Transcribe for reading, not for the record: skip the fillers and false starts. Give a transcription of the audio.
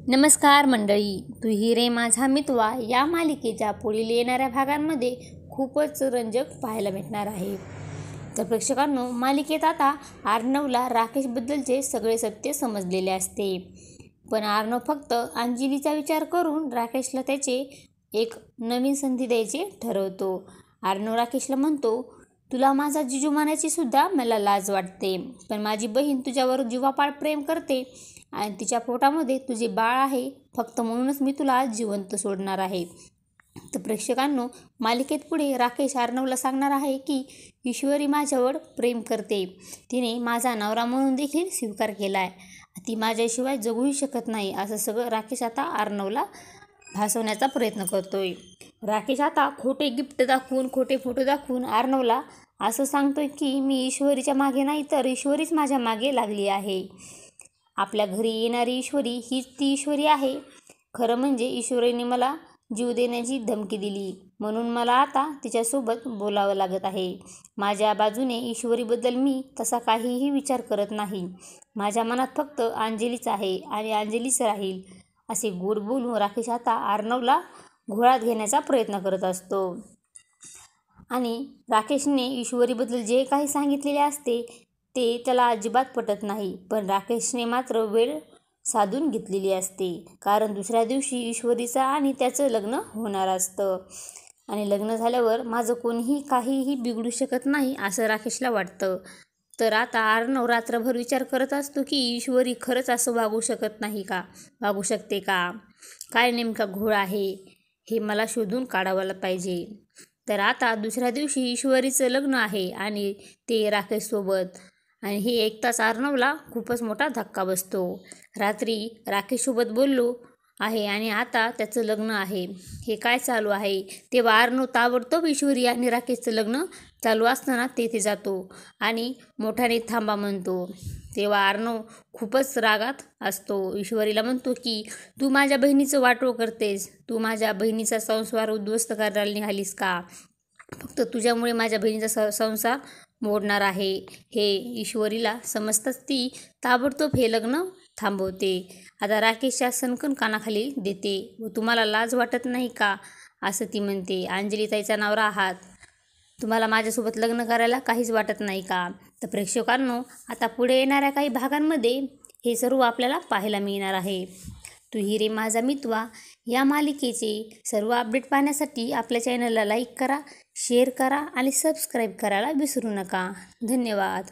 नमस्कार मंडळी, तू ही रे माझा मितवा या मालिकेच्या पुढील येणाऱ्या भागांमध्ये खूपच रंजक पाहायला भेटणार आहे. तर प्रेक्षकांनो, मालिकेत आता अर्णवला राकेशबद्दलचे सगळे सत्य समजलेले असते. पण अर्णव फक्त अंजलीचा विचार करून राकेशला त्याचे एक नवीन संधी द्यायचे ठरवतो. अर्णव राकेशला म्हणतो, तुला माझा जिजू मानायची सुद्धा मला लाज वाटते, पण माझी बहीण तुझ्यावर जीवापाड प्रेम करते आणि तिच्या पोटामध्ये तुझे बाळ आहे, फक्त म्हणूनच मी तुला जिवंत सोडणार आहे. तर प्रेक्षकांनो, मालिकेत पुढे राकेश अर्णवला सांगणार आहे की ईश्वरी माझ्यावर प्रेम करते, तिने माझा नवरा म्हणून देखील स्वीकार केला आहे, ती माझ्याशिवाय जगूही शकत नाही, असं सगळं राकेश आता अर्णवला भासवण्याचा प्रयत्न करतोय. राकेश आता खोटे गिफ्ट दाखवून, खोटे फोटो दाखवून अर्णवला असं सांगतोय की मी ईश्वरीच्या मागे नाही तर ईश्वरीच माझ्या मागे लागली आहे. आपल्या घरी येणारी ईश्वरी हीच ती ईश्वरी आहे. खरं म्हणजे ईश्वरीने मला जीव देण्याची धमकी दिली, म्हणून मला आता तिच्यासोबत बोलावं लागत आहे. माझ्या बाजूने ईश्वरीबद्दल मी तसा काहीही विचार करत नाही. माझ्या मनात फक्त अंजलीच आहे आणि अंजलीच राहील, असे गोड बोलून राकेश आता अर्णवला घोळात घेण्याचा प्रयत्न करत असतो. आणि राकेशने ईश्वरीबद्दल जे काही सांगितलेले असते ते त्याला अजिबात पटत नाही. पण राकेशने मात्र वेळ साधून घेतलेली असते, कारण दुसऱ्या दिवशी ईश्वरीचं आणि त्याचं लग्न होणार असतं आणि लग्न झाल्यावर माझं कोणीही काहीही बिघडू शकत नाही असं राकेशला वाटतं. तर आता अर्णव रात्रभर विचार करत असतो की ईश्वरी खरंच असं वागू शकते का, काय नेमका घोळ आहे हे मला शोधून काढायला पाहिजे. तर आता दुसऱ्या दिवशी ईश्वरीचं लग्न आहे आणि ते राकेशसोबत, आणि हे ऐकताच अर्णवला खूपच मोठा धक्का बसतो. रात्री राकेशसोबत बोललो आहे आणि आता त्याचं लग्न आहे, हे काय चालू आहे. तेव्हा अर्णव ताबडतोब ईश्वरी आणि राकेशचं लग्न चालू असताना तेथे जातो आणि मोठ्याने थांबा म्हणतो. तेव्हा अर्णव खूपच रागात असतो. ईश्वरीला म्हणतो की तू माझ्या बहिणीचं वाटोळ करतेस, तू माझ्या बहिणीचा संसार उद्ध्वस्त करायला निघालीस का, फक्त तुझ्यामुळे माझ्या बहिणीचा संसार मोडणार आहे. हे ईश्वरीला समजताच ती ताबडतोब हे लग्न थांबवते. आता राकेशच्या सणकण कानाखाली देते व तुम्हाला लाज वाटत नाही का, असं ती म्हणते. अंजलीताईचा नवरा आहात, तुम्हाला माझ्यासोबत लग्न करायला काहीच वाटत नाही का. तर प्रेक्षकांनो, आता पुढे येणाऱ्या काही भागांमध्ये हे सर्व आपल्याला पाहायला मिळणार आहे. तू ही रे माझा मितवा या मालिकेचे सर्व अपडेट पाहण्यासाठी आपल्या चॅनलला लाईक करा, शेअर करा आणि सबस्क्राईब करायला विसरू नका. धन्यवाद.